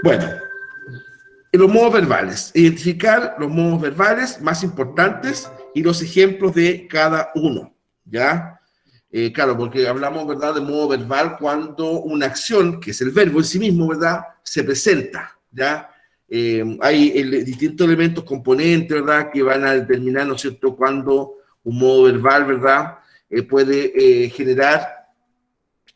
Bueno, los modos verbales. Identificar los modos verbales más importantes y los ejemplos de cada uno, ¿ya? Claro, porque hablamos, ¿verdad?, de modo verbal cuando una acción, que es el verbo en sí mismo, ¿verdad?, se presenta, ¿ya? Hay distintos elementos componentes, ¿verdad?, que van a determinar, ¿no es cierto?, cuando un modo verbal, ¿verdad?, puede generar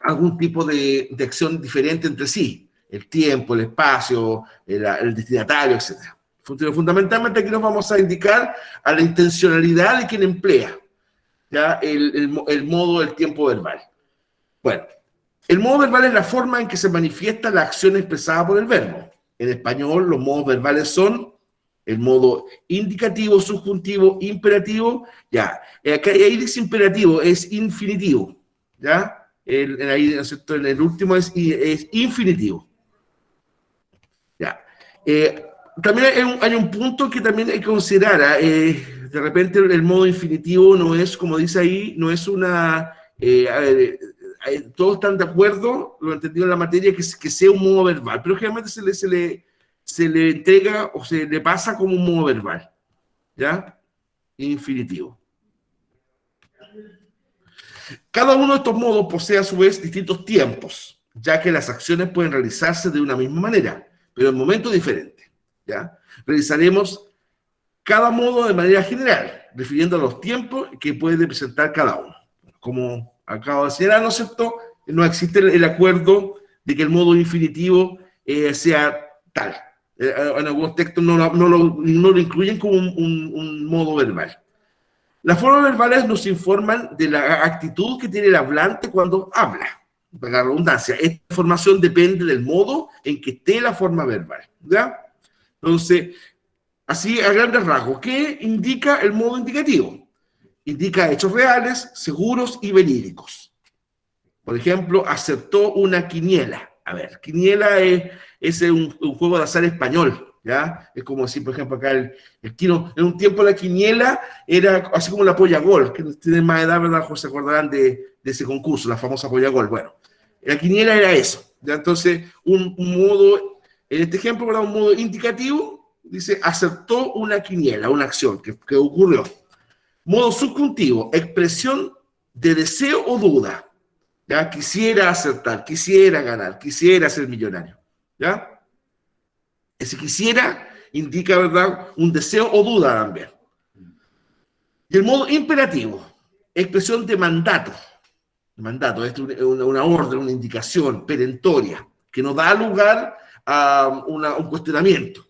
algún tipo de acción diferente entre sí. El tiempo, el espacio, el destinatario, etc. Fundamentalmente aquí nos vamos a indicar a la intencionalidad de quien emplea, ¿ya? El modo del tiempo verbal. Bueno, el modo verbal es la forma en que se manifiesta la acción expresada por el verbo. En español, los modos verbales son el modo indicativo, subjuntivo, imperativo. Ya, acá ahí dice imperativo, es infinitivo. ¿Ya? Ahí, en el último es infinitivo. Ya. También hay un punto que también hay que considerar. De repente el modo infinitivo no es, como dice ahí, no es una... todos están de acuerdo, lo entendido en la materia, que sea un modo verbal, pero generalmente se le entrega o se le pasa como un modo verbal, ¿ya? Infinitivo. Cada uno de estos modos posee a su vez distintos tiempos, ya que las acciones pueden realizarse de una misma manera, pero en momentos diferentes, ¿ya? Realizaremos cada modo de manera general, refiriendo a los tiempos que puede presentar cada uno. Como acabo de señalar, ¿no es cierto?, no existe el acuerdo de que el modo infinitivo sea tal. En algunos textos no lo incluyen como un modo verbal. Las formas verbales nos informan de la actitud que tiene el hablante cuando habla. Para la redundancia, esta información depende del modo en que esté la forma verbal, ¿ya? Entonces, así a grandes rasgos, ¿qué indica el modo indicativo? Indica hechos reales, seguros y verídicos. Por ejemplo, aceptó una quiniela. A ver, quiniela es un juego de azar español, ¿ya? Es como decir, por ejemplo, acá el Kino, en un tiempo la quiniela era así como la polla gol, que tienen más edad, ¿verdad? Se acordarán de ese concurso, la famosa polla gol. Bueno, la quiniela era eso, ¿ya? Entonces, un modo, en este ejemplo, ¿verdad?, un modo indicativo, dice, aceptó una quiniela, una acción que ocurrió. Modo subjuntivo, expresión de deseo o duda. ¿Ya? Quisiera acertar, quisiera ganar, quisiera ser millonario, ¿ya? Ese quisiera indica, ¿verdad?, un deseo o duda también. Y el modo imperativo, expresión de mandato. Mandato, es una orden, una indicación perentoria, que nos da lugar a un cuestionamiento.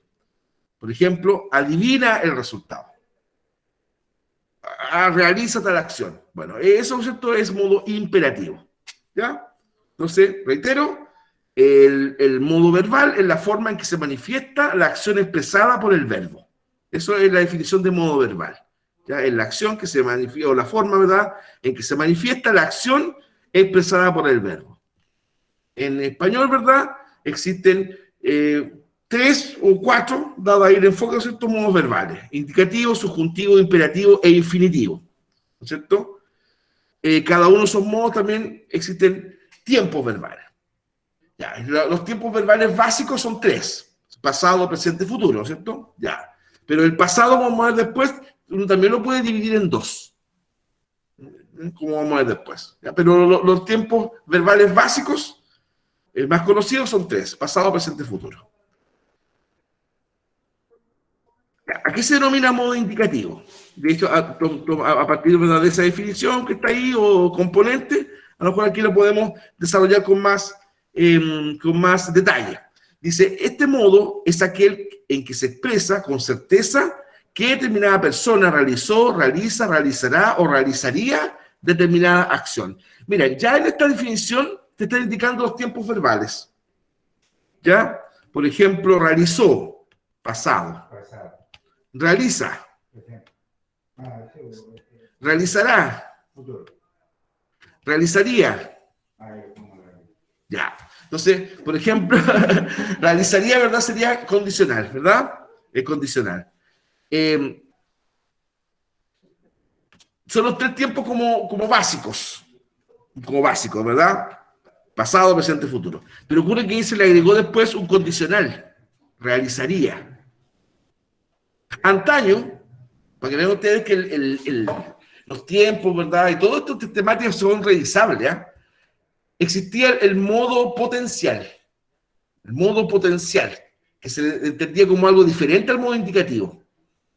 Por ejemplo, adivina el resultado. Realiza tal acción. Bueno, eso, ¿cierto?, es modo imperativo, ¿ya? Entonces, reitero, el modo verbal es la forma en que se manifiesta la acción expresada por el verbo. Eso es la definición de modo verbal. ¿Ya? Es la acción que se manifiesta, o la forma, ¿verdad?, en que se manifiesta la acción expresada por el verbo. En español, ¿verdad?, existen 3 o 4, dado ahí el enfoque, ¿cierto?, modos verbales: indicativo, subjuntivo, imperativo e infinitivo, ¿no es cierto? Cada uno de esos modos también existen tiempos verbales. Ya, los tiempos verbales básicos son 3: pasado, presente, futuro, ¿no es cierto? Ya. Pero el pasado, vamos a ver después, uno también lo puede dividir en 2. Como vamos a ver después. ¿Ya? Pero los tiempos verbales básicos, más conocidos, son 3: pasado, presente, futuro. ¿A qué se denomina modo indicativo? De hecho, a partir de esa definición que está ahí, o componente, a lo mejor aquí lo podemos desarrollar con más detalle. Dice, este modo es aquel en que se expresa con certeza que determinada persona realizó, realiza, realizará o realizaría determinada acción. Mira, ya en esta definición te está indicando los tiempos verbales. ¿Ya? Por ejemplo, realizó, pasado. Realiza. Realizará. Realizaría. Ya. Entonces, por ejemplo, realizaría, ¿verdad?, sería condicional, ¿verdad? Es condicional. Son los 3 tiempos como básicos, ¿verdad? Pasado, presente, futuro. Pero ocurre que ahí se le agregó después un condicional. Realizaría. Antaño, para que vean ustedes que los tiempos, ¿verdad? Y todas estas temáticas son revisables, ¿ya? Existía el modo potencial. El modo potencial, que se entendía como algo diferente al modo indicativo.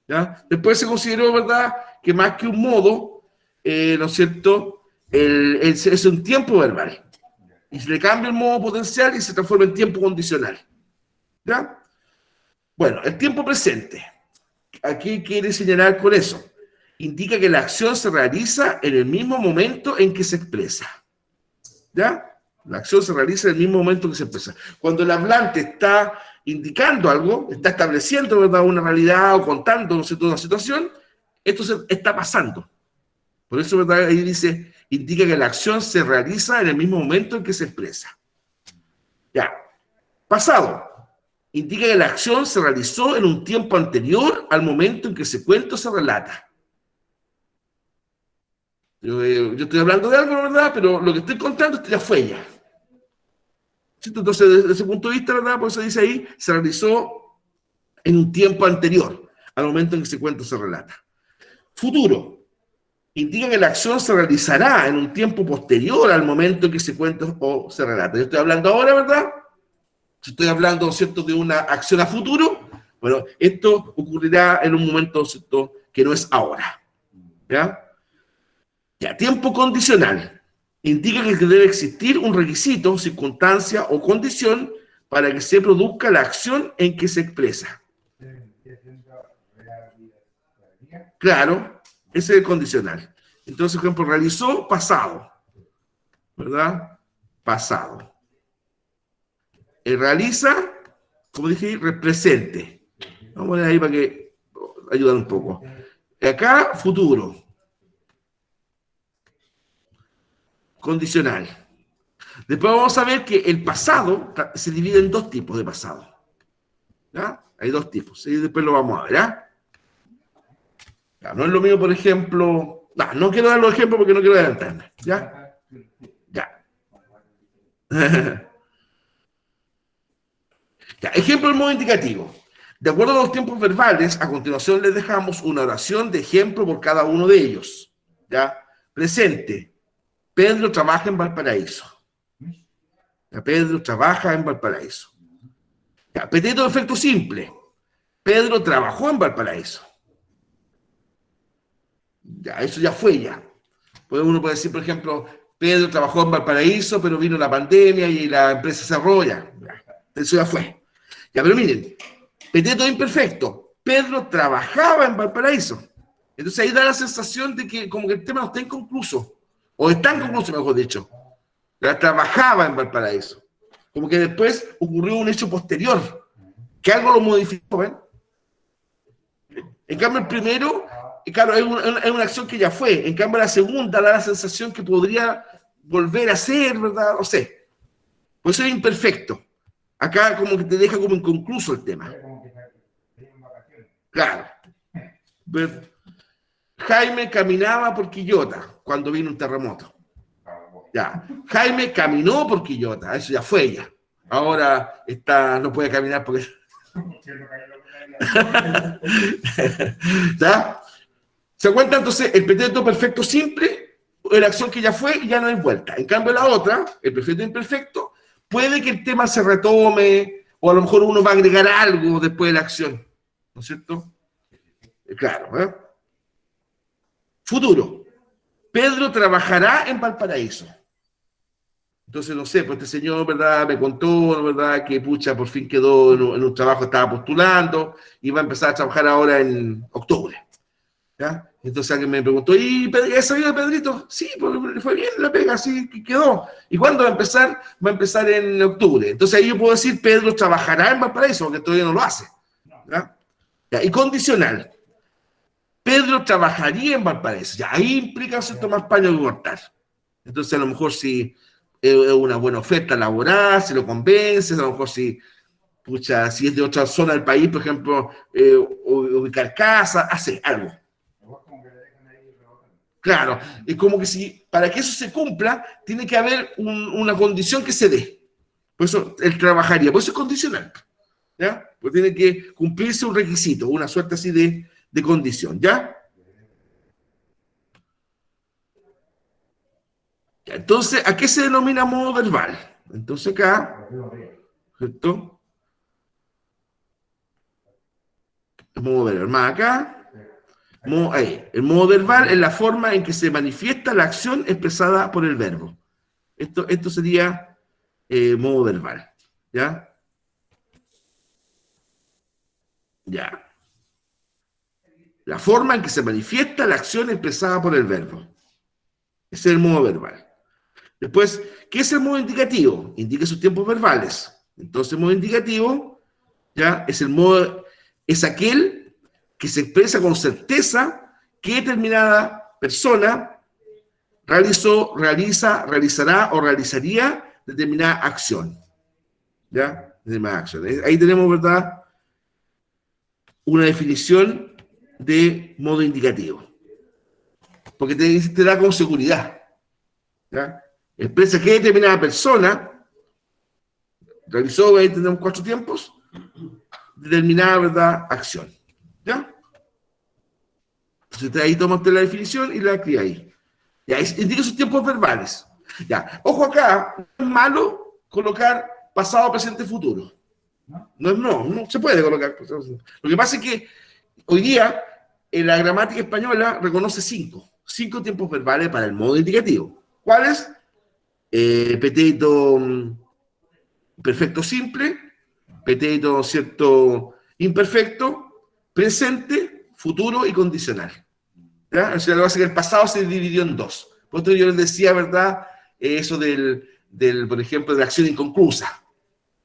¿Ya? Después se consideró, ¿verdad?, que más que un modo, ¿no es cierto?, es un tiempo verbal. Y se le cambia el modo potencial y se transforma en tiempo condicional. ¿Ya? Bueno, el tiempo presente. Aquí quiere señalar con eso. Indica que la acción se realiza en el mismo momento en que se expresa. ¿Ya? La acción se realiza en el mismo momento que se expresa. Cuando el hablante está indicando algo, está estableciendo, ¿verdad?, una realidad o contando, ¿no es cierto?, una situación, esto está pasando. Por eso, ¿verdad?, ahí dice, indica que la acción se realiza en el mismo momento en que se expresa. Ya. Pasado. Indica que la acción se realizó en un tiempo anterior al momento en que se cuenta o se relata. Yo estoy hablando de algo, ¿verdad?, pero lo que estoy contando esto ya fue ya. Entonces, desde ese punto de vista, ¿verdad?, por eso dice ahí, se realizó en un tiempo anterior al momento en que se cuenta o se relata. Futuro. Indica que la acción se realizará en un tiempo posterior al momento en que se cuenta o se relata. Yo estoy hablando ahora, ¿verdad? Si estoy hablando, ¿cierto?, de una acción a futuro, bueno, esto ocurrirá en un momento, ¿cierto?, que no es ahora. ¿Ya? Ya, tiempo condicional. Indica que debe existir un requisito, circunstancia o condición para que se produzca la acción en que se expresa. Claro, ese es el condicional. Entonces, por ejemplo, realizó, pasado. ¿Verdad? Pasado. Realiza, como dije, presente. Vamos a poner ahí para que ayudar un poco. Acá, futuro. Condicional. Después vamos a ver que el pasado se divide en dos tipos de pasado. ¿Ya? Hay dos tipos. Y después lo vamos a ver. ¿Ya? Ya, no es lo mismo, por ejemplo. No quiero dar los ejemplos porque no quiero adelantarme. ¿Ya? Ya. Ya. Ejemplo del modo indicativo. De acuerdo a los tiempos verbales, a continuación les dejamos una oración de ejemplo por cada uno de ellos. ¿Ya? Presente. Pedro trabaja en Valparaíso. Ya, Pedro trabaja en Valparaíso. Ya, pretérito de efecto simple. Pedro trabajó en Valparaíso. Ya, eso ya fue ya. Pues uno puede decir, por ejemplo, Pedro trabajó en Valparaíso, pero vino la pandemia y la empresa cerró ya. Eso ya fue. Ya, pero miren, pretérito imperfecto. Pedro trabajaba en Valparaíso. Entonces ahí da la sensación de que como que el tema no está inconcluso. O está inconcluso, mejor dicho. Ya trabajaba en Valparaíso. Como que después ocurrió un hecho posterior, que algo lo modificó, ¿ven? En cambio, el primero, claro, es una acción que ya fue. En cambio, la segunda da la sensación que podría volver a ser, ¿verdad? No sé. Por eso es imperfecto. Acá como que te deja como inconcluso el tema. Claro. Jaime caminaba por Quillota cuando vino un terremoto. Ya. Jaime caminó por Quillota, eso ya fue ya. Ahora no puede caminar porque... ¿Ya? ¿Se cuenta entonces el pretérito perfecto simple? La acción que ya fue y ya no hay vuelta. En cambio la otra, el perfecto imperfecto, puede que el tema se retome o a lo mejor uno va a agregar algo después de la acción. ¿No es cierto? Claro. ¿Eh? Futuro. Pedro trabajará en Valparaíso. Entonces, no sé, pues este señor, ¿verdad?, me contó, ¿verdad?, que pucha, por fin quedó en un trabajo, estaba postulando y va a empezar a trabajar ahora en octubre. ¿Ya? Entonces alguien me preguntó, ¿y has sabido de Pedrito? Sí, porque le fue bien la pega, sí, quedó. ¿Y cuándo va a empezar? Va a empezar en octubre. Entonces ahí yo puedo decir, Pedro trabajará en Valparaíso, porque todavía no lo hace. ¿Ya? Ya, y condicional. Pedro trabajaría en Valparaíso. Ya, ahí implica cierto más paño que cortar. Entonces a lo mejor si es una buena oferta laboral, si lo convences, a lo mejor si es de otra zona del país, por ejemplo, ubicar casa, hace algo. Claro, es como que si, para que eso se cumpla, tiene que haber una condición que se dé. Por eso él trabajaría, por eso es condicional, ¿ya? Pues tiene que cumplirse un requisito, una suerte así de condición, ¿ya? Entonces, ¿a qué se denomina modo verbal? Entonces acá, ¿cierto? El modo verbal, más acá, ahí. El modo verbal es la forma en que se manifiesta la acción expresada por el verbo. Esto sería modo verbal, ¿ya? Ya. La forma en que se manifiesta la acción expresada por el verbo. Ese es el modo verbal. Después, ¿qué es el modo indicativo? Indica sus tiempos verbales. Entonces, el modo indicativo, ¿ya? Es aquel que se expresa con certeza que determinada persona realizará o realizaría determinada acción. ¿Ya? Determinada acción. Ahí tenemos, ¿verdad?, una definición de modo indicativo. Porque te da con seguridad. ¿Ya? Expresa que determinada persona realizó, ahí tenemos 4 tiempos, determinada, ¿verdad?, acción. ¿Ya? Entonces ahí toma usted la definición y la escribe ahí. Ya, indica sus tiempos verbales. Ya, ojo acá, no es malo colocar pasado, presente, futuro. No se puede colocar. Lo que pasa es que hoy día la gramática española reconoce 5 tiempos verbales para el modo indicativo. ¿Cuáles? Pretérito perfecto simple, pretérito, ¿cierto?, imperfecto, presente, futuro y condicional. ¿Ya? O sea, lo que pasa es que el pasado se dividió en 2. Por esto yo les decía, ¿verdad?, eso por ejemplo, de la acción inconclusa.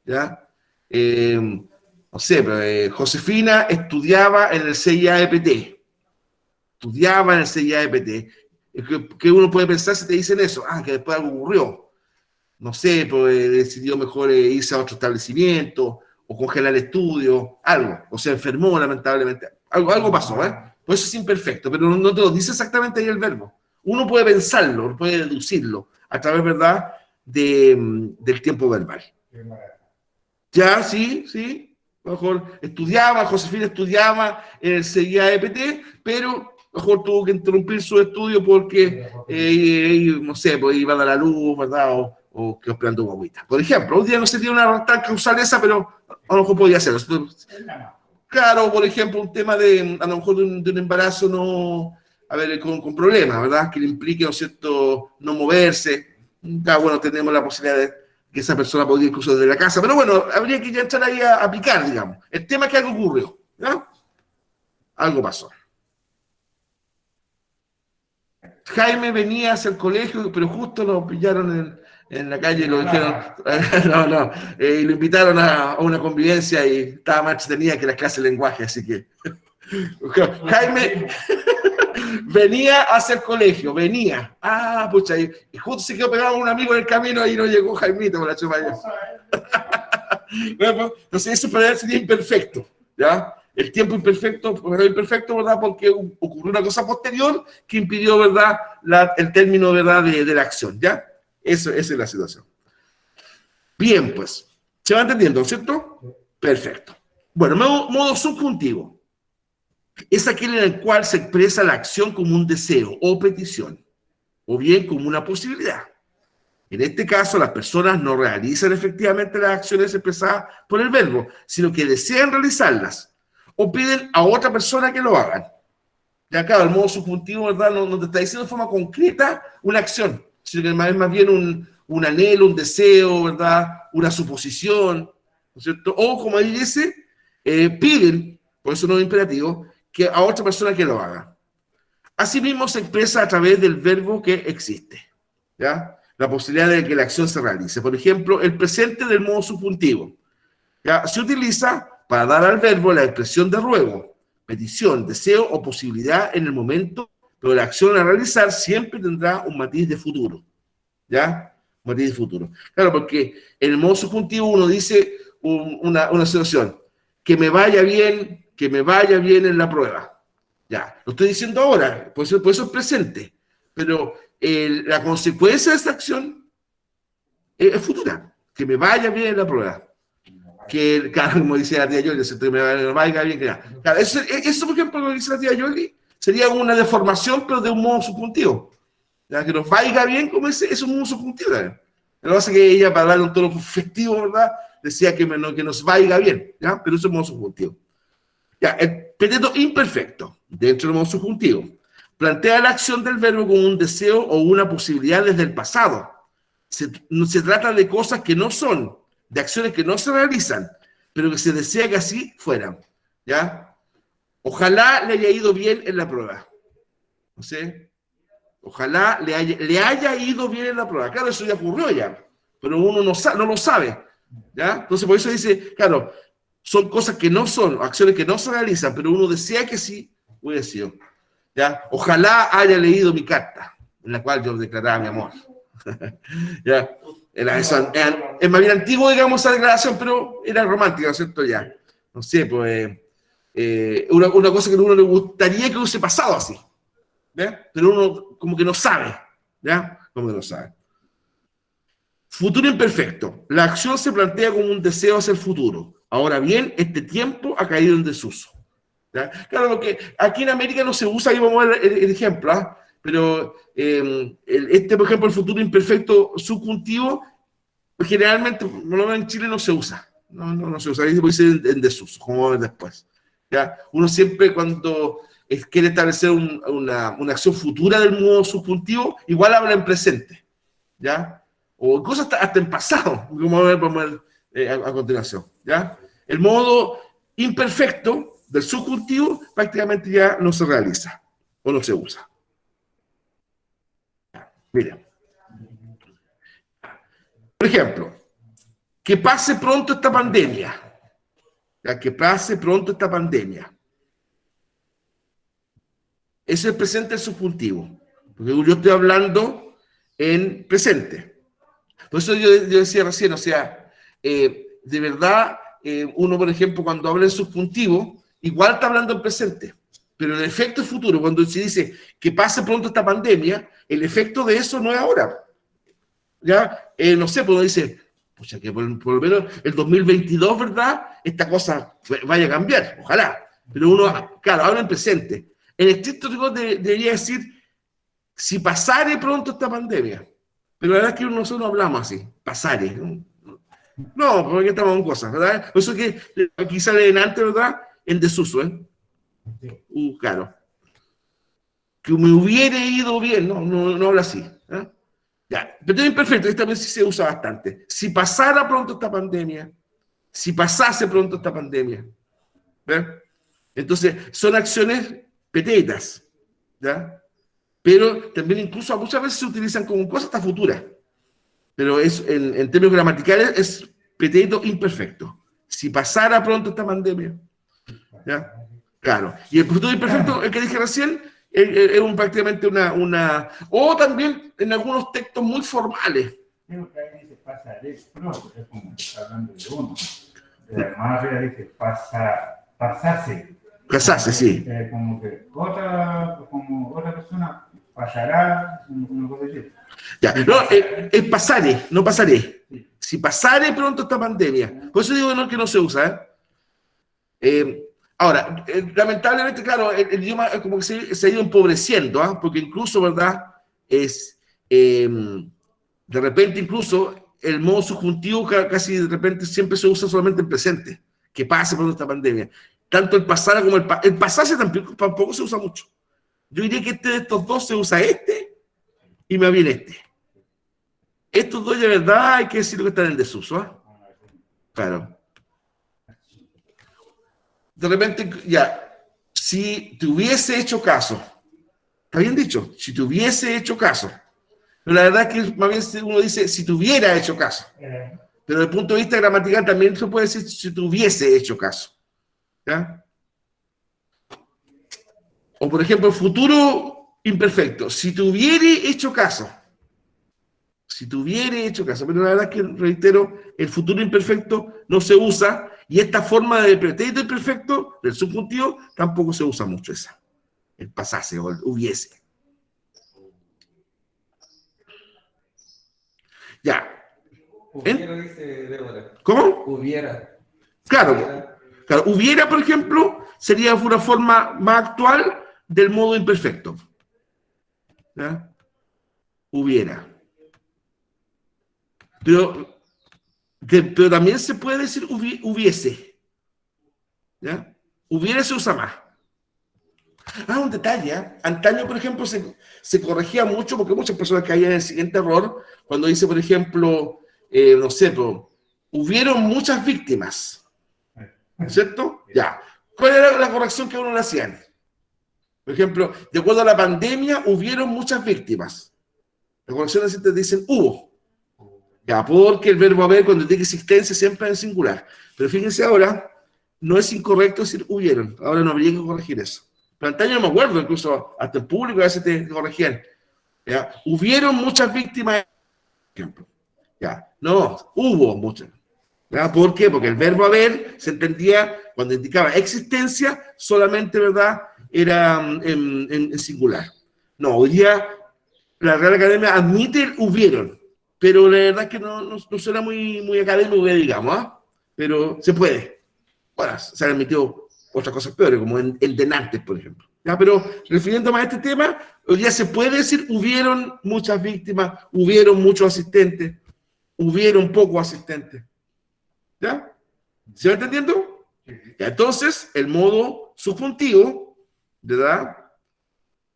¿Ya? No sé, pero, Josefina estudiaba en el CIAEPT. Estudiaba en el CIAEPT. ¿Qué uno puede pensar si te dicen eso? Que después algo ocurrió. No sé, pues decidió mejor irse a otro establecimiento o congelar el estudio, algo. O se enfermó, lamentablemente. Algo pasó, ¿eh? Por eso es imperfecto, pero no te lo dice exactamente ahí el verbo. Uno puede pensarlo, puede deducirlo a través, ¿verdad?, del tiempo verbal. Ya, sí. Mejor Josefina estudiaba en el CIAEPT, pero mejor tuvo que interrumpir su estudio porque, no sé, pues iba a dar la luz, ¿verdad?, o quedó esperando guaguita. Por ejemplo, un día no se tiene una tal causal esa, pero a lo mejor podía hacerlo. Claro, por ejemplo, un tema a lo mejor de un embarazo con problemas, ¿verdad?, que le implique, ¿no es cierto?, no moverse. Bueno, tenemos la posibilidad de que esa persona podría incluso desde la casa, pero bueno, habría que ya entrar ahí a picar, digamos. El tema es que algo ocurrió, ¿no? Algo pasó. Jaime venía hacia el colegio, pero justo lo pillaron en la calle y lo dijeron, lo invitaron a una convivencia y estaba más entretenida que las clases de lenguaje, así que Jaime venía hacia el colegio, venía. Pucha, y justo se quedó pegado a un amigo en el camino y no llegó Jaimito con la chupalla. Entonces eso para él sería imperfecto, ¿ya? El tiempo imperfecto, ¿verdad?, porque ocurrió una cosa posterior que impidió, ¿verdad?, el término, ¿verdad?, de la acción, ¿ya? Esa es la situación. Bien, pues, ¿se va entendiendo, cierto? Perfecto. Bueno, modo subjuntivo. Es aquel en el cual se expresa la acción como un deseo o petición, o bien como una posibilidad. En este caso, las personas no realizan efectivamente las acciones expresadas por el verbo, sino que desean realizarlas o piden a otra persona que lo hagan. Ya claro, el modo subjuntivo, ¿verdad?, no te está diciendo de forma concreta una acción, sino que es más bien un anhelo, un deseo, ¿verdad?, una suposición, ¿no es cierto? O, como ahí dice, piden, por eso no es imperativo, que a otra persona que lo haga. Asimismo, se expresa a través del verbo que existe, ¿ya?, la posibilidad de que la acción se realice. Por ejemplo, el presente del modo subjuntivo, ¿ya?, se utiliza para dar al verbo la expresión de ruego, petición, deseo o posibilidad en el momento, pero la acción a realizar siempre tendrá un matiz de futuro, ¿ya? Un matiz de futuro. Claro, porque en el modo subjuntivo uno dice una situación, que me vaya bien en la prueba. Ya, lo estoy diciendo ahora, por eso es presente. pero la consecuencia de esa acción es futura, que me vaya bien en la prueba. Que, claro, como decía la tía Yoli, que me vaya bien. Claro, eso, por ejemplo, lo que dice la tía Yoli, sería una deformación, pero de un modo subjuntivo. ¿Ya? Que nos vaya bien, como es un modo subjuntivo también. Lo que pasa es que ella, para darle un tono festivo, ¿verdad?, decía que nos vaya bien, ¿ya? Pero eso es modo subjuntivo. Ya, el pretérito imperfecto, dentro del modo subjuntivo, plantea la acción del verbo como un deseo o una posibilidad desde el pasado. Se trata de cosas que no son, de acciones que no se realizan, pero que se desea que así fueran, ¿ya? Ojalá le haya ido bien en la prueba. No sé. Ojalá le haya ido bien en la prueba. Claro, eso ya ocurrió ya, pero uno no lo sabe, ¿ya? Entonces, por eso dice, claro, son cosas que no son, acciones que no se realizan, pero uno desea que sí hubiera sido, ¿ya? Ojalá haya leído mi carta, en la cual yo declaraba mi amor. ¿Ya? Es más bien antiguo, digamos, esa declaración, pero era romántica, ¿no es cierto? Ya. No sé, pues, una cosa que a uno le gustaría que hubiese pasado así, ¿ya? Pero uno como que no sabe, ¿ya? Como que no sabe. Futuro imperfecto. La acción se plantea como un deseo hacia el futuro. Ahora bien, este tiempo ha caído en desuso, ¿ya? Claro, porque aquí en América no se usa, ahí vamos a ver el ejemplo, ¿ah? Pero por ejemplo, el futuro imperfecto subjuntivo, generalmente, por lo menos en Chile no se usa. No se usa, ahí se puede decir en desuso, como vamos a ver después, ¿ya? Uno siempre cuando quiere establecer una acción futura del modo subjuntivo, igual habla en presente, ¿ya? O incluso hasta en pasado, como vamos a ver a continuación, ¿ya? El modo imperfecto del subjuntivo prácticamente ya no se realiza o no se usa. Miren, por ejemplo, que pase pronto esta pandemia, ¿ya? Que pase pronto esta pandemia. Ese es el presente del subjuntivo, porque yo estoy hablando en presente. Por eso yo decía recién, o sea, de verdad, uno, por ejemplo, cuando habla en subjuntivo, igual está hablando en presente, pero el efecto es futuro. Cuando se dice que pase pronto esta pandemia, el efecto de eso no es ahora. ¿Ya? No sé, pues uno dice, pucha, que por lo menos el 2022, ¿verdad?, esta cosa vaya a cambiar, ojalá. Pero uno, claro, habla en presente. En estricto rigor debería decir, si pasare pronto esta pandemia. Pero la verdad es que nosotros no hablamos así, pasare. No, porque estamos en cosas, ¿verdad? Por eso que aquí sale en antes, ¿verdad?, en desuso, ¿eh? Claro. Que me hubiera ido bien, no habla así, ¿eh? Ya, pero imperfecto, esta vez sí se usa bastante. Si pasara pronto esta pandemia, si pasase pronto esta pandemia, ¿ves? Entonces, son acciones petetas, ¿ya? Pero también incluso muchas veces se utilizan como cosas hasta futuras. Pero en términos gramaticales es peteto imperfecto. Si pasara pronto esta pandemia, ¿ya? Claro. Y el futuro imperfecto, el que dije recién, es prácticamente o también en algunos textos muy formales. Creo que ahí dice pasaré pronto, es como hablando de uno. Más arriba dice pasase. Pasase, sí. Como que otra persona pasará, una cosa así. Ya, no, es pasare, no pasaré. Sí. Si pasare pronto esta pandemia. Por eso digo que no se usa, ¿eh? Ahora, lamentablemente, claro, el idioma como que se ha ido empobreciendo, ¿eh? Porque incluso, ¿verdad? De repente, incluso, el modo subjuntivo casi de repente siempre se usa solamente en presente. Que pase por esta pandemia. Tanto el pasar como el pasarse tampoco se usa mucho. Yo diría que de estos dos se usa y me viene este. Estos dos de verdad hay que decir que están en desuso, ¿eh? Claro. De repente, ya, si te hubiese hecho caso, está bien dicho, si te hubiese hecho caso, pero la verdad es que más bien uno dice si te hubiera hecho caso, pero desde el punto de vista gramatical también se puede decir si te hubiese hecho caso, ¿ya? O por ejemplo, el futuro imperfecto, si te hubiera hecho caso, pero la verdad es que, reitero, el futuro imperfecto no se usa. Y esta forma de pretérito imperfecto del subjuntivo tampoco se usa mucho esa. El pasase o el hubiese. Ya. Hubiera, dice Débora. ¿Cómo? Hubiera. Claro. Hubiera. Claro, hubiera, por ejemplo, sería una forma más actual del modo imperfecto. ¿Ya? Hubiera. Pero, pero también se puede decir hubiese. ¿Ya? Hubiera se usa más. Un detalle. Antaño, por ejemplo, se corregía mucho porque muchas personas caían en el siguiente error cuando dice, por ejemplo, no sé, hubieron muchas víctimas. ¿Cierto? Ya. ¿Cuál era la corrección que uno le hacían? Por ejemplo, de acuerdo a la pandemia, hubieron muchas víctimas. La corrección te dicen hubo. Ya, porque el verbo haber cuando tiene existencia siempre es en singular. Pero fíjense ahora, no es incorrecto decir hubieron. Ahora no habría que corregir eso. Pero antaño no me acuerdo, incluso hasta en público a veces te corregían. ¿Ya? Hubieron muchas víctimas, por ejemplo. ¿Ya? No, hubo muchas. ¿Ya? ¿Por qué? Porque el verbo haber se entendía cuando indicaba existencia, solamente, ¿verdad? Era en singular. No, hoy día la Real Academia admite el hubieron, pero la verdad es que no suena muy académico, digamos, ¿ah? Pero se puede. Bueno, se han admitido otras cosas peores, como en denantes, por ejemplo. ¿Ya? Pero refiriéndome a este tema, hoy día se puede decir hubieron muchas víctimas, hubieron muchos asistentes, hubieron pocos asistentes. ¿Ya? ¿Se va entendiendo? Ya, entonces, el modo subjuntivo, ¿verdad?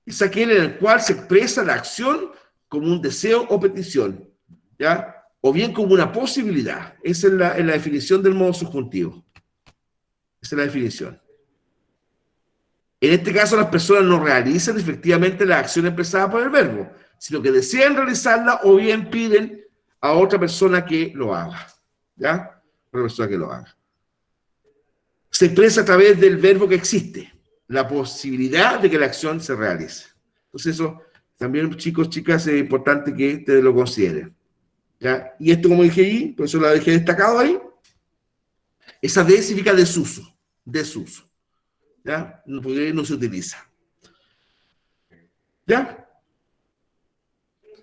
Es aquel en el cual se expresa la acción como un deseo o petición, ¿ya? O bien como una posibilidad. Esa es la definición del modo subjuntivo. Esa es la definición. En este caso, las personas no realizan efectivamente la acción expresada por el verbo, sino que desean realizarla o bien piden a otra persona que lo haga, ¿ya? Otra persona que lo haga. Se expresa a través del verbo que existe, la posibilidad de que la acción se realice. Entonces eso también, chicos, chicas, es importante que ustedes lo consideren. ¿Ya? Y esto, como dije ahí, por eso lo dejé destacado ahí, esa D significa desuso, desuso. ¿Ya? Porque no se utiliza. ¿Ya?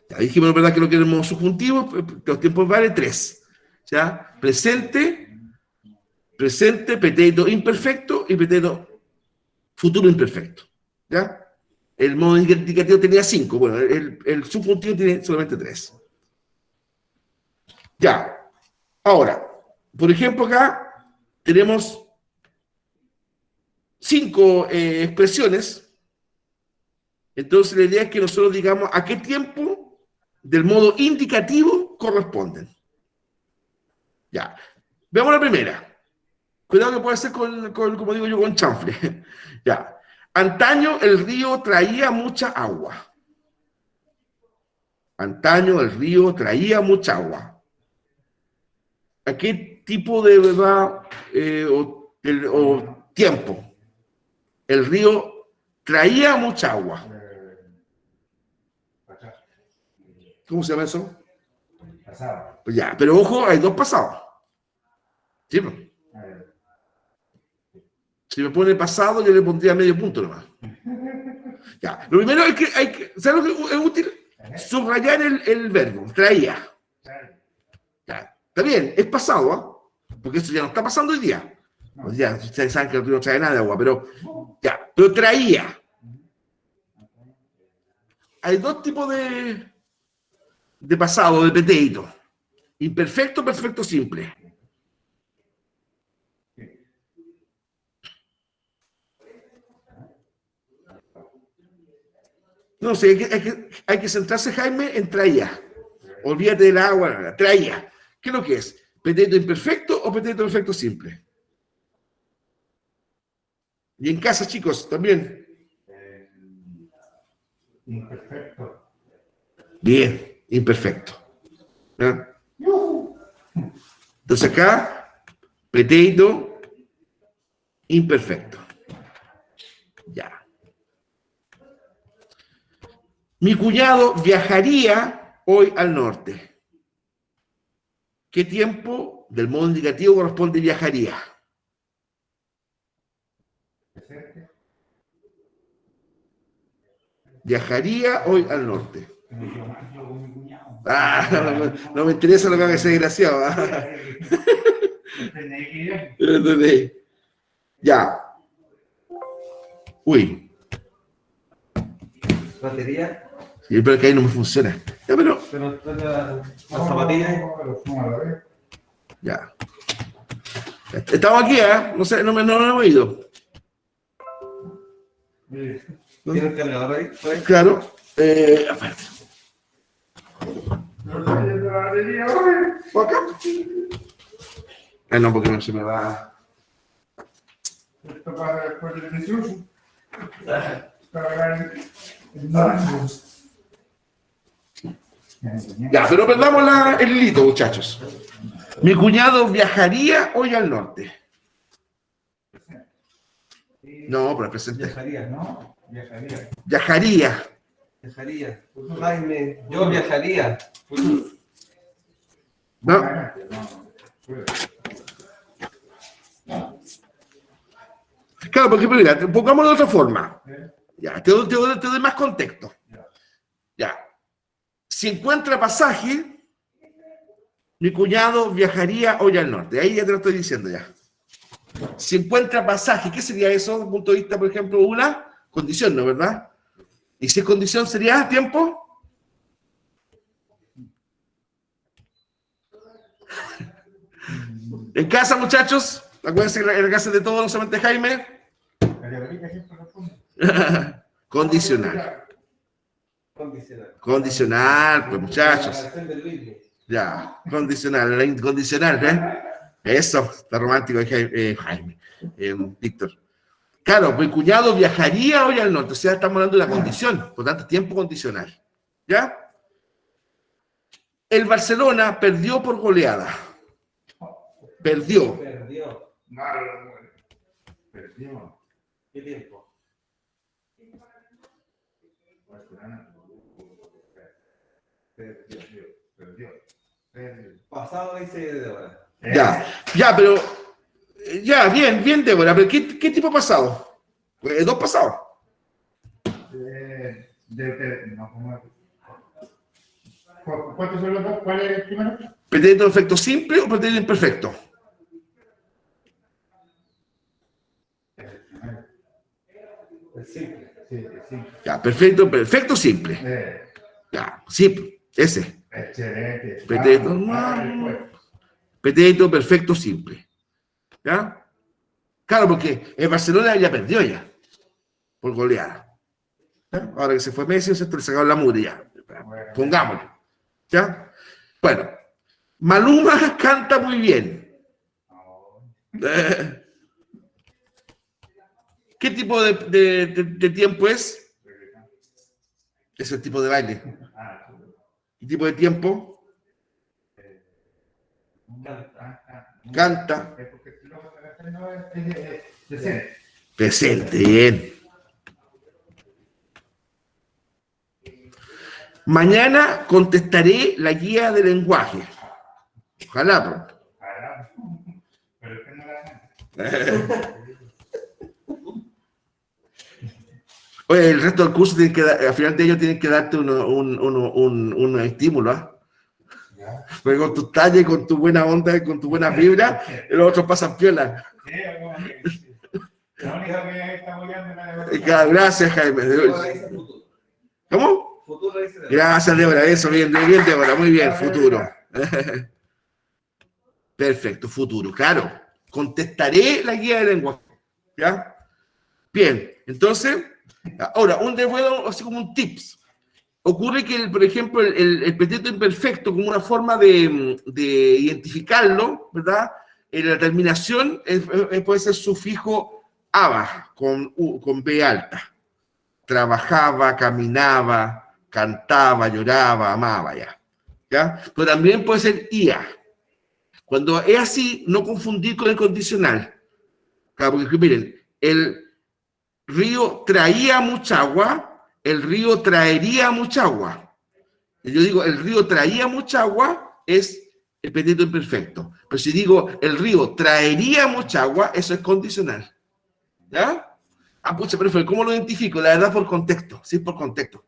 Ya dijimos, ¿verdad?, que lo que queremos subjuntivo, los tiempos valen 3. ¿Ya? Presente, pretérito imperfecto y pretérito futuro imperfecto. ¿Ya? El modo indicativo tenía 5. Bueno, el subjuntivo tiene solamente 3. Ya. Ahora, por ejemplo, acá tenemos 5 expresiones. Entonces, la idea es que nosotros digamos a qué tiempo del modo indicativo corresponden. Ya. Veamos la primera. Cuidado que puede ser como digo yo, con chanfle. Ya. Antaño el río traía mucha agua. Antaño el río traía mucha agua. ¿A qué tipo de verdad o tiempo? El río traía mucha agua. ¿Cómo se llama eso? Pasado. Pues ya, pero ojo, hay 2 pasados. ¿Sí? Si me pone pasado, yo le pondría medio punto nomás. Ya. Lo primero es que hay que, ¿sabes lo que es útil? Subrayar el verbo, traía. Ya. Está bien, es pasado, ¿ah? Porque eso ya no está pasando hoy día. Hoy día ustedes saben que el río no trae nada de agua, pero ya, pero traía. Hay 2 tipos de pasado, de pretérito. Imperfecto, perfecto, simple. No sé, hay que centrarse, Jaime, en traía. Olvídate del agua, traía. ¿Qué es lo que es? ¿Pretérito imperfecto o pretérito perfecto simple? Y en casa, chicos, también. Imperfecto. Bien, imperfecto. ¿Ya? Entonces acá, pretérito imperfecto. Ya. Mi cuñado viajaría hoy al norte. ¿Qué tiempo del modo indicativo corresponde viajaría? Presente. Viajaría hoy al norte. Yo con mi cuñado. No me interesa lo que haga ese desgraciado. ¿Entendés? Ya. Uy. Batería. Sí, pero que ahí no me funciona. Ya, pero. Pero las zapatillas. Ya. Estamos aquí, ¿eh? No sé, no lo hemos ido. ¿Tiene el cargador ahí? ¿Por ahí? Claro. Aparte. ¿Por acá? No, porque no se me va. Esto para después del 18. Ya, pero perdamos el hilito, muchachos. Mi cuñado viajaría hoy al norte. No, pero el presente. Viajaría, No, viajaría. Viajaría. viajaría. Jaime, yo viajaría. No. Claro, porque mira, pongámoslo de otra forma. Ya, te doy más contexto. Ya. Si encuentra pasaje, mi cuñado viajaría hoy al norte. Ahí ya te lo estoy diciendo ya. Si encuentra pasaje, ¿qué sería eso desde el punto de vista, por ejemplo, una condición, ¿no? ¿Verdad? Y si es condición, ¿sería tiempo? En casa, muchachos, acuérdense que en la casa de todos, no solamente Jaime. Condicional. Condicional, pues muchachos. Ya, condicional, la incondicional, ¿eh? Eso, está romántico Jaime, Víctor. Claro, pues mi cuñado viajaría hoy al norte, o sea, estamos hablando de una condición, por tanto, tiempo condicional. ¿Ya? El Barcelona perdió por goleada. Perdió. Perdió. ¿Qué tiempo? Perdió. Pasado dice de ahora. Ya, pero. Ya, bien, Débora, pero ¿qué tipo pasado? Dos pasados. No, ¿cómo es? ¿Cuántos son los dos? ¿Cuál es el primero? ¿Pretérito perfecto simple o pretérito imperfecto? Es simple. Sí. Ya, perfecto simple. Ya, simple, ese. Excelente. Pretérito perfecto simple. ¿Ya? Claro, porque el Barcelona ya perdió ya. Por goleada. ¿Ya? Ahora que se fue Messi, se le sacaron la mugre ya. Pongámosle. ¿Ya? Bueno. Maluma canta muy bien. ¿Qué tipo de tiempo es? Es el tipo de baile. ¿Qué tipo de tiempo? Canta. Presente, bien. Mañana contestaré la guía de lenguaje. Ojalá. Pero es que no la Oye, el resto del curso tiene que al final de ellos tienen que darte un estímulo, ¿ah? Porque con tu talla y con tu buena onda y con tu buena vibra, los otros pasan piola. La única que está apoyando es Gracias, Jaime. ¿Cómo? Futuro dice de Gracias, Débora. Eso, bien, Débora. Muy bien, futuro. Perfecto, futuro. Claro. Contestaré la guía de lenguaje. ¿Ya? Bien. Entonces, ahora, un devuelo, así como un tips. Ocurre que, por ejemplo, el pretérito imperfecto, como una forma de identificarlo, ¿verdad? En la terminación puede ser sufijo aba, con B alta. Trabajaba, caminaba, cantaba, lloraba, amaba, ¿ya? Pero también puede ser ia. Cuando es así, no confundir con el condicional. Claro, porque miren, el río traía mucha agua, el río traería mucha agua. Y yo digo, el río traía mucha agua, es el pretérito imperfecto. Pero si digo, el río traería mucha agua, eso es condicional. ¿Ya? Pucha, pero ¿cómo lo identifico? La verdad, por contexto. Sí, por contexto.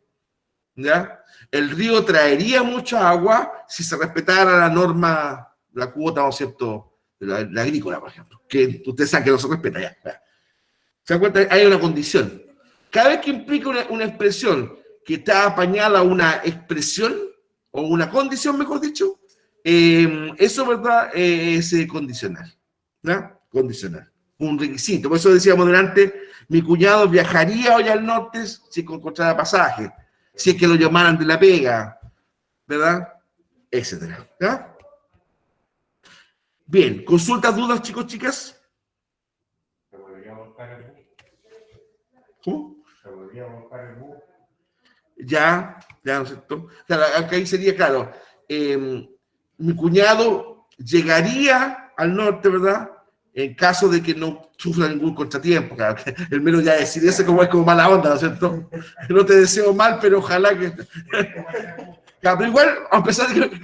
¿ya? El río traería mucha agua si se respetara la norma, la cuota, ¿no es cierto?, de la agrícola, por ejemplo, que ustedes saben que no se respeta ya. ¿Se dan cuenta? Hay una condición. Cada vez que implica una expresión que está apañada a una expresión, o una condición, mejor dicho, eso, ¿verdad?, es condicional. ¿Ya? Condicional. Un requisito. Por eso decíamos delante, mi cuñado viajaría hoy al norte si encontrara pasaje, si es que lo llamaran de la pega, ¿verdad? Etcétera. ¿Ya? Bien, ¿consultas, dudas, chicos, chicas? Se volvería a buscar el bus. ¿Cómo? Se volvería a buscar el bus. Ya, ¿no es cierto? Claro, acá ahí sería claro. Mi cuñado llegaría al norte, ¿verdad? En caso de que no sufra ningún contratiempo. Claro, el menos ya decir eso como es como mala onda, ¿no es cierto? No te deseo mal, pero ojalá que... Claro, pero igual, a pesar de que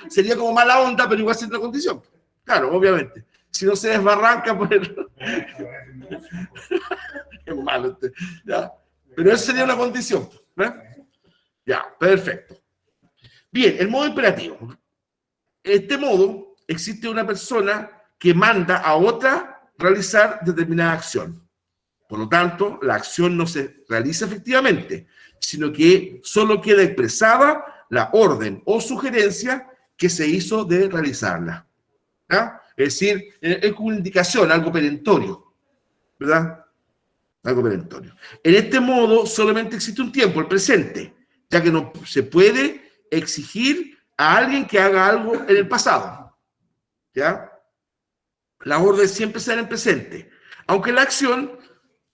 sería como mala onda, pero igual sería una condición. Claro, obviamente. Si no se desbarranca, pues... Es malo. ¿Ya? Pero eso sería una condición. ¿Eh? Ya, perfecto. Bien, el modo imperativo. En este modo, existe una persona que manda a otra realizar determinada acción. Por lo tanto, la acción no se realiza efectivamente, sino que solo queda expresada la orden o sugerencia que se hizo de realizarla. ¿Ya? Es decir, es como una indicación, algo perentorio, ¿verdad? Algo perentorio. En este modo solamente existe un tiempo, el presente, ya que no se puede exigir a alguien que haga algo en el pasado. ¿Ya? La orden siempre será en el presente, aunque la acción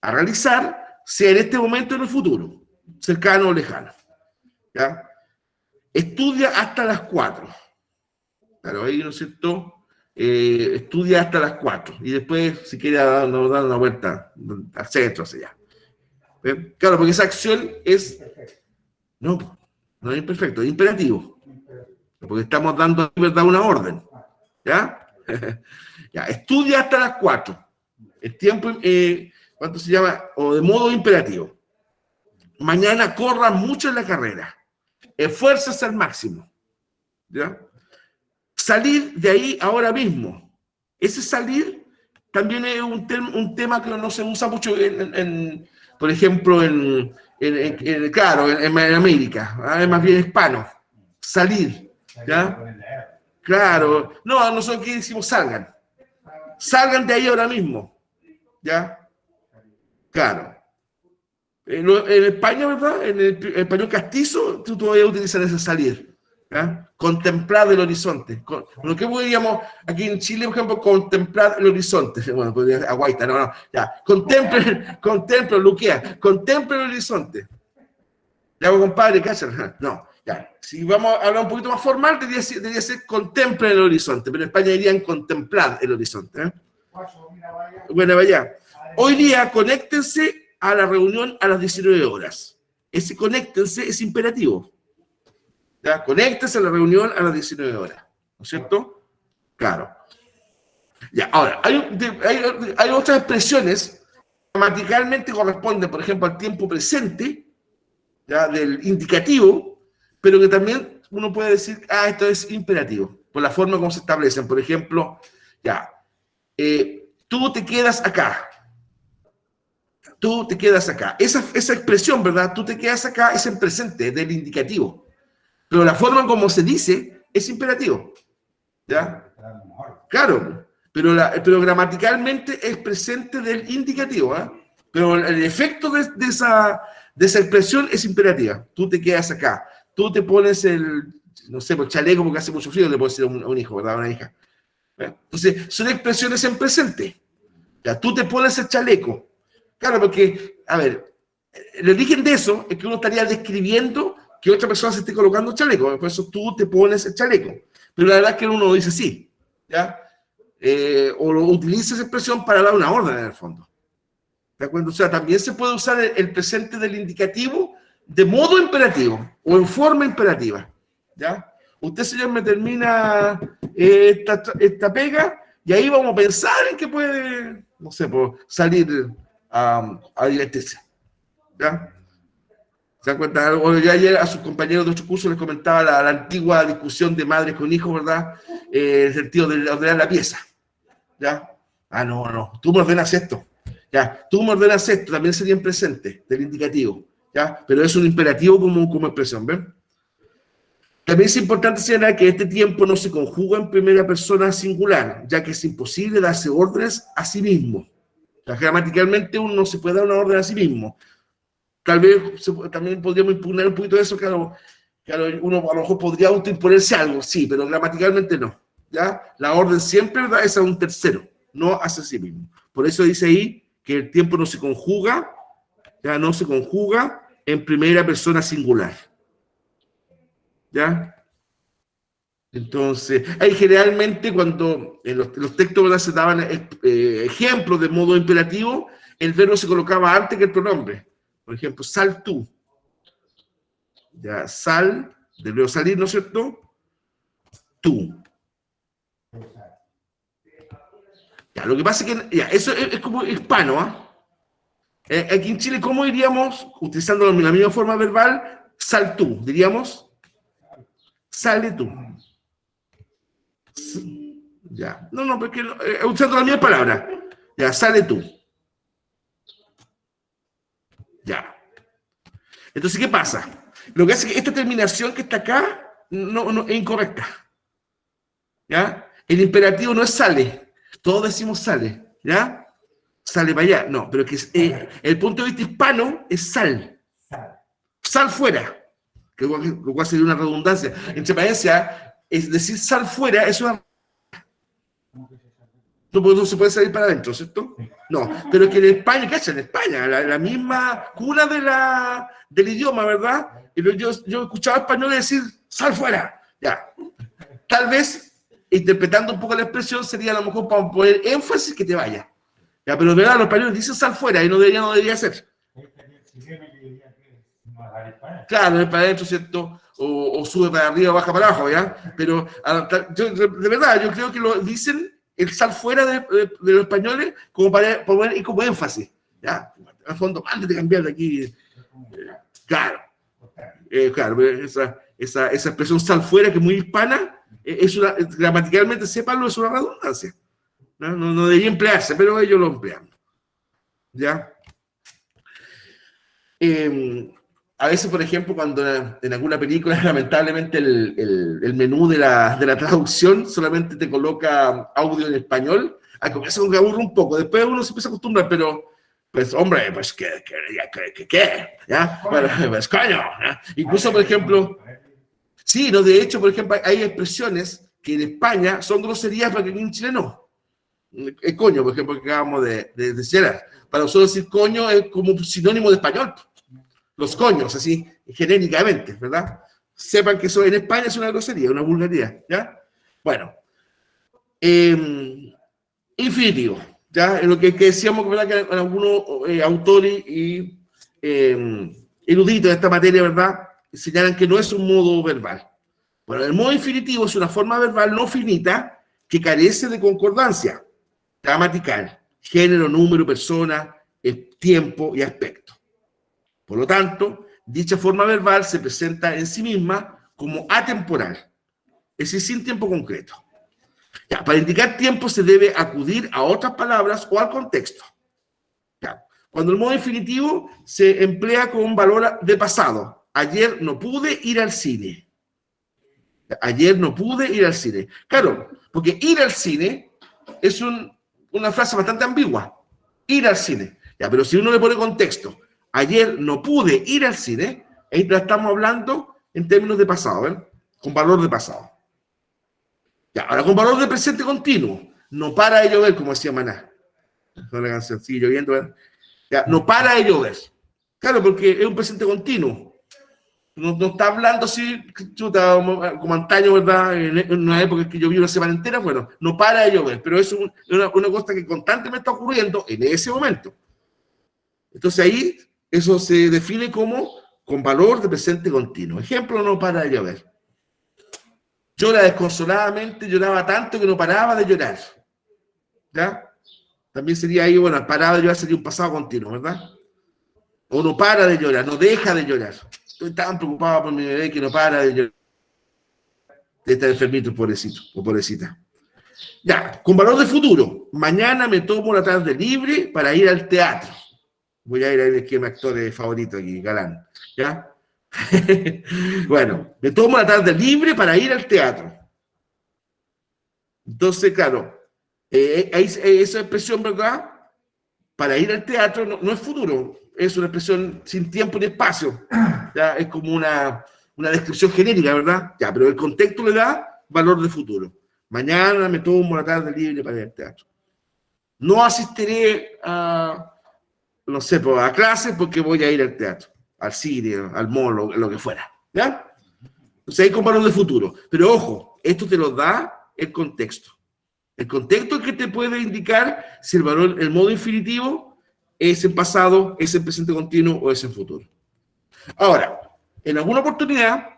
a realizar sea en este momento o en el futuro, cercano o lejano. ¿Ya? Estudia hasta las 4. Claro, ahí, ¿no es cierto? Estudia hasta las 4 y después, si quiere dar una vuelta al centro, hacia allá. Claro, porque esa acción es... No, no es imperfecto, es imperativo. Porque estamos dando, ¿verdad?, una orden. ¿Ya? Ya, estudia hasta las 4. El tiempo, ¿cuánto se llama? O de modo imperativo. Mañana corra mucho en la carrera. Esfuérzase al máximo. ¿Ya? Salir de ahí ahora mismo. Ese salir también es un tema que no se usa mucho, por ejemplo, claro, en América. Es más bien hispano. Salir. ¿Ya? Claro. No, nosotros aquí decimos salgan. Salgan de ahí ahora mismo. ¿Ya? Claro. En España, ¿verdad? En el español castizo, tú todavía utilizas ese salir. ¿Ya? Contemplar el horizonte. Lo que podríamos, aquí en Chile, por ejemplo, contemplar el horizonte. Bueno, podría ser aguaita, no, ya. Contemple, luquea, contemple el horizonte. Ya, compadre, ¿cachai? No, ya. Si vamos a hablar un poquito más formal, debería ser contemple el horizonte, pero en España dirían contemplar el horizonte. ¿Eh? Bueno, vaya. Hoy día, conéctense a la reunión a las 19 horas. Ese conéctense es imperativo. ¿Ya? Conéctense a la reunión a las 19 horas. ¿No es cierto? Claro. Ya, ahora, hay otras expresiones que gramaticalmente corresponden, por ejemplo, al tiempo presente, ¿ya?, del indicativo, pero que también uno puede decir, esto es imperativo, por la forma como se establecen. Por ejemplo, ya, tú te quedas acá. Tú te quedas acá. Esa expresión, ¿verdad? Tú te quedas acá es en presente, del indicativo. Pero la forma como se dice es imperativo. ¿Ya? Claro, pero gramaticalmente es presente del indicativo. ¿Eh? Pero el efecto de esa expresión es imperativa. Tú te quedas acá. Tú te pones no sé, el chaleco porque hace mucho frío, le puedes decir a un hijo, ¿verdad? A una hija. ¿Eh? Entonces, son expresiones en presente. Ya, tú te pones el chaleco. Claro, porque, a ver, el origen de eso es que uno estaría describiendo que otra persona se esté colocando el chaleco. Por eso tú te pones el chaleco. Pero la verdad es que uno lo dice sí. ¿Ya? O lo utiliza esa expresión para dar una orden en el fondo. ¿De acuerdo? O sea, también se puede usar el presente del indicativo de modo imperativo o en forma imperativa. ¿Ya? Usted, señor, me termina esta pega y ahí vamos a pensar en que puede, no sé, salir a divertirse. ¿Ya? ¿Se dan cuenta? Bueno, yo ayer a sus compañeros de otro curso les comentaba la antigua discusión de madres con hijos, ¿verdad? En el sentido de ordenar la pieza. ¿Ya? Ah, no, tú me ordenas esto. Ya, tú me ordenas esto, también sería en presente del indicativo. ¿Ya? Pero es un imperativo como expresión, ¿ven? También es importante señalar que este tiempo no se conjuga en primera persona singular, ya que es imposible darse órdenes a sí mismo. O sea, gramaticalmente uno no se puede dar una orden a sí mismo. Tal vez también podríamos impugnar un poquito de eso, claro, uno a lo mejor podría autoimponerse algo, sí, pero gramaticalmente no. ¿Ya? La orden siempre, ¿verdad?, es a un tercero, no hacia sí mismo. Por eso dice ahí que el tiempo no se conjuga, ya no se conjuga en primera persona singular. ¿Ya? Entonces, ahí generalmente cuando en los textos, ¿verdad?, se daban ejemplos de modo imperativo, el verbo se colocaba antes que el pronombre. Por ejemplo, sal tú. Ya, sal, del verbo salir, ¿no es cierto? Tú. Ya, lo que pasa es que ya, eso es como hispano, ¿ah? Aquí en Chile, ¿cómo diríamos, utilizando la misma forma verbal, sal tú? Diríamos, sale tú. Ya, no, porque usando la misma palabra. Ya, sale tú. Ya. Entonces, ¿qué pasa? Lo que hace es que esta terminación que está acá no es incorrecta. ¿Ya? El imperativo no es sale. Todos decimos sale. ¿Ya? Sale para allá. No, pero que el punto de vista hispano es sal. Sal fuera. Que lo cual sería una redundancia. En transparencia, es decir, sal fuera es una... No se puede salir para adentro, ¿cierto? No, pero es que en España, ¿qué hacen en España? La misma cuna del idioma, ¿verdad? Y yo escuchaba españoles decir, sal fuera, ya. Tal vez, interpretando un poco la expresión, sería a lo mejor para poner énfasis que te vaya. Ya, pero de verdad, los españoles dicen sal fuera y no debería ser. Claro, es para adentro, ¿cierto? O sube para arriba o baja para abajo, ¿ya? Pero de verdad, yo creo que lo dicen el sal fuera de los españoles como para poner como énfasis, ¿ya? Al fondo, antes de cambiar de aquí, claro, esa expresión sal fuera que es muy hispana, gramaticalmente, sépanlo, es una redundancia. No debería emplearse, pero ellos lo emplean, ¿ya? A veces, por ejemplo, cuando en alguna película, lamentablemente, el menú de la traducción solamente te coloca audio en español, al comienzo como que aburre un poco, después uno se empieza a acostumbrar, pero, pues, hombre, pues, ¿qué? ¿Ya? Bueno, pues, coño, ¿ya? Incluso, por ejemplo, sí, no, de hecho, por ejemplo, hay expresiones que en España son groserías, pero que aquí en Chile no. El coño, por ejemplo, que acabamos de decir. Para nosotros decir coño es como sinónimo de español. Los coños, así, genéricamente, ¿verdad? Sepan que eso en España es una grosería, una vulgaridad, ¿ya? Bueno, infinitivo, ¿ya? En lo que decíamos, ¿verdad?, que algunos autores y eruditos de esta materia, ¿verdad?, señalan que no es un modo verbal. Bueno, el modo infinitivo es una forma verbal no finita que carece de concordancia gramatical, género, número, persona, tiempo y aspecto. Por lo tanto, dicha forma verbal se presenta en sí misma como atemporal, es decir, sin tiempo concreto. Ya, para indicar tiempo se debe acudir a otras palabras o al contexto. Ya, cuando el modo infinitivo se emplea con un valor de pasado. Ayer no pude ir al cine. Ayer no pude ir al cine. Claro, porque ir al cine es una frase bastante ambigua. Ir al cine. Ya, pero si uno le pone contexto, ayer no pude ir al cine, ahí la estamos hablando en términos de pasado, ¿ven? Con valor de pasado. Ya, ahora con valor de presente continuo. No para de llover, como decía Maná. No la canción, sigue lloviendo, ¿verdad? Ya, no para de llover. Claro, porque es un presente continuo. No está hablando así, chuta, como antaño, ¿verdad? En una época en que llovió una semana entera, bueno, no para de llover, pero es una cosa que constantemente está ocurriendo en ese momento. Entonces ahí eso se define como con valor de presente continuo. Ejemplo, no para de llover. Llora desconsoladamente, lloraba tanto que no paraba de llorar. ¿Ya? También sería ahí, bueno, paraba de llorar sería un pasado continuo, ¿verdad? O no para de llorar, no deja de llorar. Estoy tan preocupado por mi bebé que no para de llorar. Está enfermito, pobrecito o pobrecita. Ya, con valor de futuro. Mañana me tomo la tarde libre para ir al teatro. Voy a ir a ver quién es mi actor favorito aquí, Galán. ¿Ya? Bueno, me tomo la tarde libre para ir al teatro. Entonces, claro, esa expresión, ¿verdad? Para ir al teatro no es futuro, es una expresión sin tiempo ni espacio. ¿Ya? Es como una descripción genérica, ¿verdad? Ya, pero el contexto le da valor de futuro. Mañana me tomo la tarde libre para ir al teatro. No asistiré no sé, a clases porque voy a ir al teatro, al cine, al mall, lo que fuera. ¿Ya? Entonces ahí con valor de futuro. Pero ojo, esto te lo da el contexto. El contexto es que te puede indicar si el modo infinitivo es en pasado, es en presente continuo o es en futuro. Ahora, en alguna oportunidad,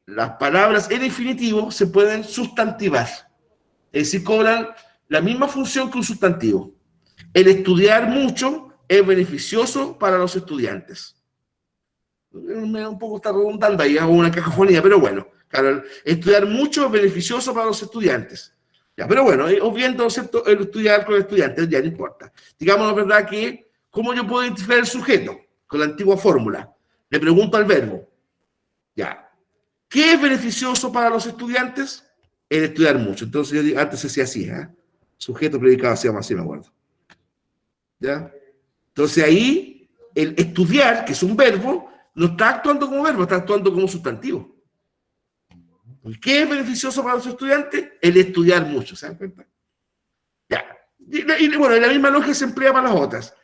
las palabras en infinitivo se pueden sustantivar. Es decir, cobran la misma función que un sustantivo. El estudiar mucho es beneficioso para los estudiantes. Un poco está redundando ahí, hago una cacofonía, pero bueno, claro, estudiar mucho es beneficioso para los estudiantes. Ya, pero bueno, obviando el estudiar con el estudiante, ya no importa. Digamos la verdad que, ¿cómo yo puedo identificar el sujeto? Con la antigua fórmula. Le pregunto al verbo. Ya. ¿Qué es beneficioso para los estudiantes? El estudiar mucho. Entonces yo digo, antes se hacía así, ¿eh? Sujeto, predicado, se llama así, me acuerdo. ¿Ya? Entonces ahí, el estudiar, que es un verbo, no está actuando como verbo, está actuando como sustantivo. ¿Qué es beneficioso para los estudiantes? El estudiar mucho, ¿se dan cuenta? Ya. Y bueno, la misma lógica se emplea para las otras.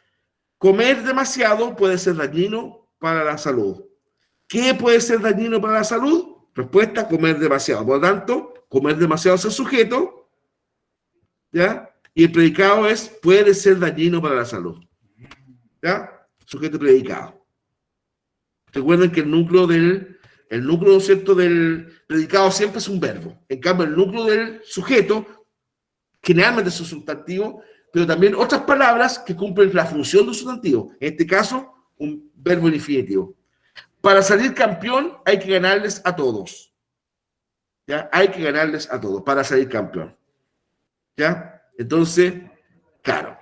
Comer demasiado puede ser dañino para la salud. ¿Qué puede ser dañino para la salud? Respuesta, comer demasiado. Por lo tanto, comer demasiado es el sujeto, ¿ya? Y el predicado es, puede ser dañino para la salud. ¿Ya? Sujeto predicado. Recuerden que el núcleo, ¿cierto?, del predicado siempre es un verbo. En cambio, el núcleo del sujeto generalmente es un sustantivo, pero también otras palabras que cumplen la función de un sustantivo. En este caso, un verbo en infinitivo. Para salir campeón hay que ganarles a todos. ¿Ya? Hay que ganarles a todos para salir campeón. ¿Ya? Entonces, claro.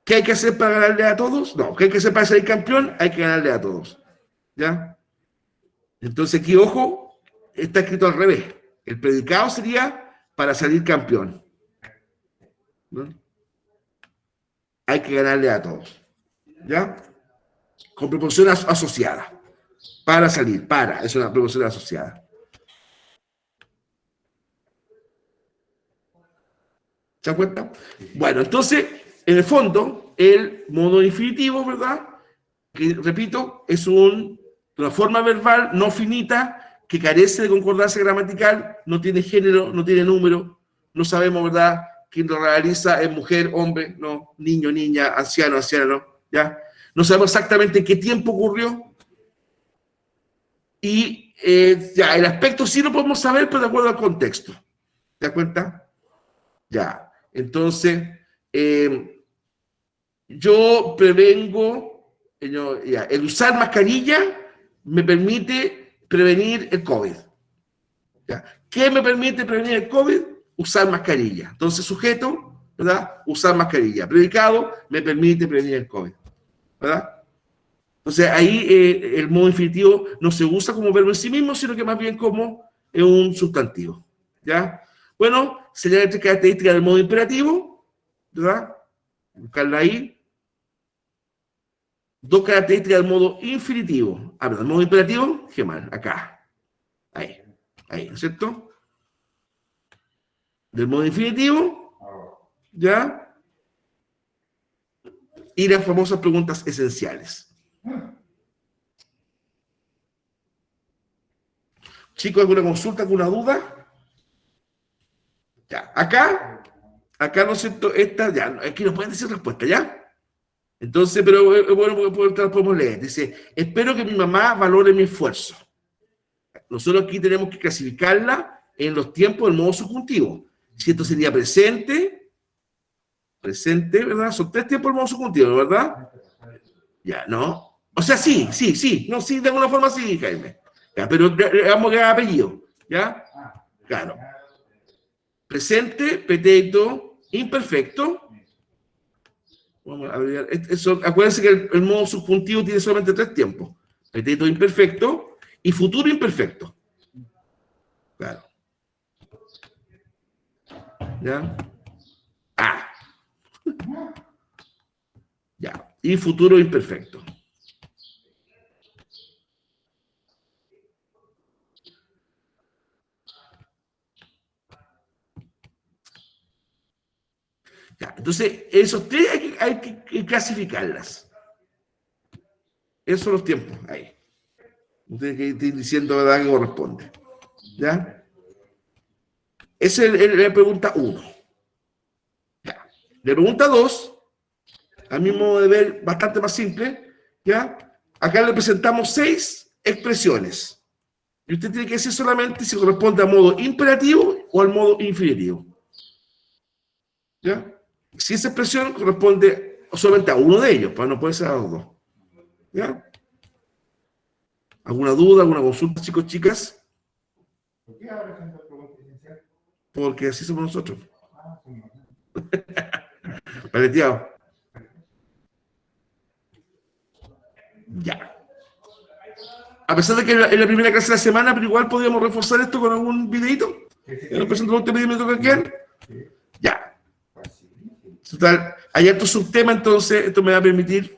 ¿Qué hay que hacer para ganarle a todos? No. ¿Qué hay que hacer para salir campeón? Hay que ganarle a todos. ¿Ya? Entonces aquí, ojo, está escrito al revés. El predicado sería para salir campeón. ¿No? Hay que ganarle a todos. ¿Ya? Con preposición asociada. Para salir, es una preposición asociada. ¿Se dan cuenta? Bueno, entonces, en el fondo, el modo infinitivo, ¿verdad? Que, repito, es una forma verbal no finita que carece de concordancia gramatical, no tiene género, no tiene número, no sabemos, ¿verdad?, quién lo realiza, es mujer, hombre, no, niño, niña, anciano, anciano, ¿ya? No sabemos exactamente qué tiempo ocurrió. Y ya, el aspecto sí lo podemos saber, pero de acuerdo al contexto. ¿Te das cuenta? Ya. Entonces, yo prevengo, el usar mascarilla me permite prevenir el COVID. ¿Ya? ¿Qué me permite prevenir el COVID? Usar mascarilla. Entonces, sujeto, ¿verdad? Usar mascarilla. Predicado, me permite prevenir el COVID. ¿Verdad? Entonces, ahí el modo infinitivo no se usa como verbo en sí mismo, sino que más bien como un sustantivo. ¿Ya? Bueno, señalar tres características del modo imperativo, ¿verdad? Buscarla ahí. Dos características del modo infinitivo. Perdón, el modo imperativo, qué mal, acá. Ahí, ¿no es cierto? Del modo infinitivo, ¿ya? Y las famosas preguntas esenciales. Chicos, ¿alguna consulta, alguna duda? Ya, acá, ¿no es cierto? Esta, ya, aquí nos pueden decir respuesta, ¿ya? Entonces, pero bueno, porque podemos leer. Dice, espero que mi mamá valore mi esfuerzo. Nosotros aquí tenemos que clasificarla en los tiempos del modo subjuntivo. Si esto sería presente, ¿verdad? Son tres tiempos del modo subjuntivo, ¿verdad? Ya, ¿no? O sea, sí. No, sí, de alguna forma sí, Jaime. Ya, pero digamos que apellido. ¿Ya? Claro. Presente, potato, imperfecto. Vamos a abreviar. Acuérdense que el modo subjuntivo tiene solamente 3 tiempos. Potato imperfecto y futuro imperfecto. Claro. ¿Ya? Ah. Ya. Y futuro imperfecto. Ya. Entonces, esos 3 hay que clasificarlas. Esos son los tiempos ahí. Ustedes que estén diciendo la verdad que corresponde. ¿Ya? Esa es la pregunta 1. Ya. La pregunta 2, a mi modo de ver, bastante más simple. ¿Ya? Acá le presentamos 6 expresiones. Y usted tiene que decir solamente si corresponde al modo imperativo o al modo infinitivo. ¿Ya? Si esa expresión corresponde solamente a uno de ellos, pues no puede ser a los dos. ¿Ya? ¿Alguna duda, alguna consulta, chicos, chicas? ¿Por qué ahora haciendo preguntas iniciales? Porque así somos nosotros. Ah, sí, no. Paleteado. Ya. A pesar de que es la primera clase de la semana, pero igual podríamos reforzar esto con algún videito. ¿Nos presentamos este videito que quieran? Ya. Total, hay harto subtema, entonces esto me va a permitir